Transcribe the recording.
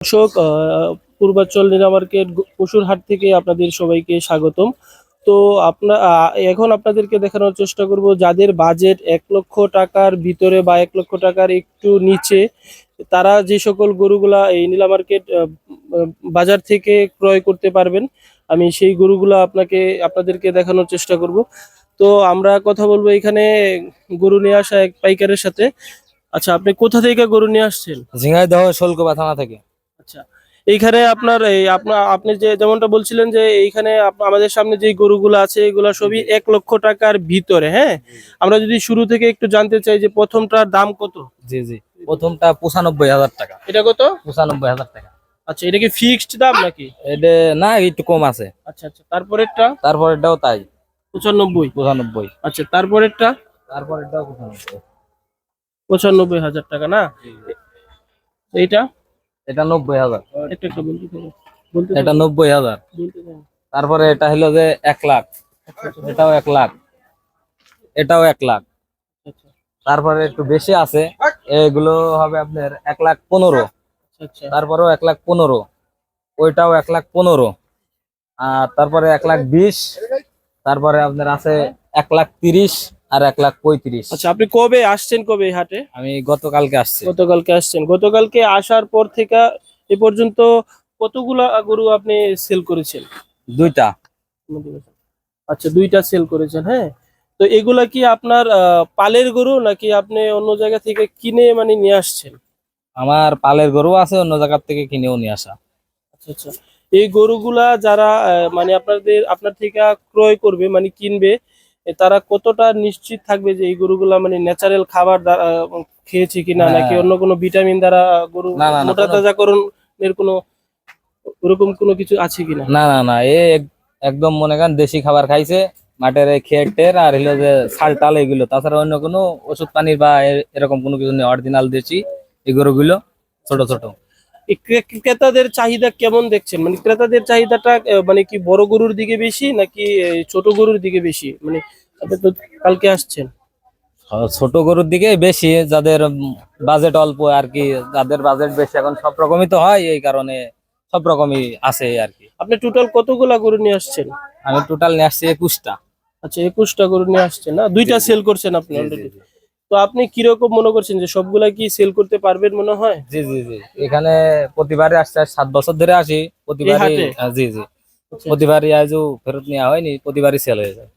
দর্শক, পূর্বাচল নীলা মার্কেট পশুর হাট থেকে আপনাদের সবাইকে স্বাগতম। তো এখন আপনাদেরকে দেখানোর চেষ্টা করব যাদের বাজেট 1 লক্ষ টাকার ভিতরে বা 1 লক্ষ টাকার একটু নিচে, তারা যে সকল গরুগুলা এই নীলা মার্কেট বাজার থেকে ক্রয় করতে পারবেন। আমি সেই গরুগুলা আপনাদেরকে দেখানোর চেষ্টা করব। তো আমরা কথা বলবো এখানে গরু নিয়ে আসা এক পাইকারের সাথে। আচ্ছা, আপনি কোথা থেকে গরু নিয়ে আসছেন? ঝিঙাইদহ শোলকোপা থানা থেকে। আচ্ছা, এইখানে আপনি যে যেমনটা বলছিলেন যে এইখানে আমাদের সামনে যে গরুগুলো আছে এগুলা সবই 1 লক্ষ টাকার ভিতরে, হ্যাঁ? আমরা যদি শুরু থেকে একটু জানতে চাই যে প্রথমটার দাম কত? জি জি, প্রথমটা 95,000 টাকা। এটা কত? 95,000 টাকা। আচ্ছা, এটা কি ফিক্সড দাম নাকি? এটা না, একটু কম আছে। আচ্ছা আচ্ছা, তারপরেরটা? তারপরেরটাও তাই, 95। 95। আচ্ছা, তারপরেরটা? তারপরেরটাও 95। 95,000 টাকা না? এইটা? এটা 90,000। একটু একটু বলতে থাকো, বলতে এটা থাকো, 90,000। বলতে থাকো। তারপরে এটা হলো যে 1 লাখ। আচ্ছা আচ্ছা এটাও 1 লাখ। এটাও 1 লাখ। আচ্ছা তারপরে একটু বেশি আছে, এগুলো হবে আপনার 1,15,000। আচ্ছা আচ্ছা। তারপরেও 1,15,000। ওইটাও 1,15,000। আর তারপরে 1,20,000। তারপরে আপনার আছে 1,30,000 আর 1,35,000। আচ্ছা, আপনি কবে আসছেন, কবে এই হাটে? আমি গতকালকে আসছি। গতকালকে আসছেন। গতকালকে আসার পর থেকে এ পর্যন্ত কতগুলা গরু আপনি সেল করেছেন? 2টা। আচ্ছা, 2টা সেল করেছেন, হ্যাঁ। তো এগুলা কি আপনার পালের গরু নাকি আপনি অন্য জায়গা থেকে কিনে মানে নিয়ে আসছেন? আমার পালের গরু আছে, অন্য জায়গার থেকে কিনেও নিয়ে আসা। আচ্ছা আচ্ছা। এই গরুগুলা যারা মানে আপনার থেকে ক্রয় করবে মানে কিনবে, তারা কতটা নিশ্চিত থাকবে যে এই গরুগুলা মানে ন্যাচারাল খাবার দ্বারা খেয়েছে কিনা, নাকি হ্যাঁ। অন্য কোনো ভিটামিন দ্বারা গরু না না না, মোটা তাজাকরণের কোনো ওরকম কোনো কিছু আছে কিনা? না না না, একদম মনে করেন দেশি খাবার খাইছে, মাঠের এই খের টের আর হলো যে ছাল টাল এগুলো, তাছাড়া অন্য কোনো ওষুধ পানির বা এরকম কোনো কিছু নেই। অরিজিনাল দেশি এই গরুগুলো, ছোট ছোট। এই ক্রেতাদের চাহিদা কেমন দেখছেন? মানে ক্রেতাদের চাহিদাটা মানে কি বড় গরুর দিকে বেশি নাকি ছোট গরুর দিকে বেশি? মানে আপনি তো কালকে আসছেন। ছোট গরুর দিকে বেশি, যাদের বাজেট অল্প আর কি, যাদের বাজেট বেশি। এখন সব রকমই তো হয়, এই কারণে সব রকমই আছে আর কি। আপনি টোটাল কতগুলা গরু নিয়ে আসছেন? আমি টোটাল নিয়ে আসছি 21টা। আচ্ছা, 21টা গরু নিয়ে আসছেন না? 2টা জি সেল করছেন আপনি জি জি অলরেডি। জি তো আপনি কিরকম মনে করছেন যে সবগুলা কি সেল করতে পারবেন মনে হয়? জি জি জি। এখানে প্রতিবারই আসছে, 7 বছর ধরে আসি এই প্রতিবারই। হাটে? জি জি, আচ্ছা, প্রতিবারই আজও ফেরত নেওয়া হয়নি, প্রতিবারই সেল হয়ে যায়।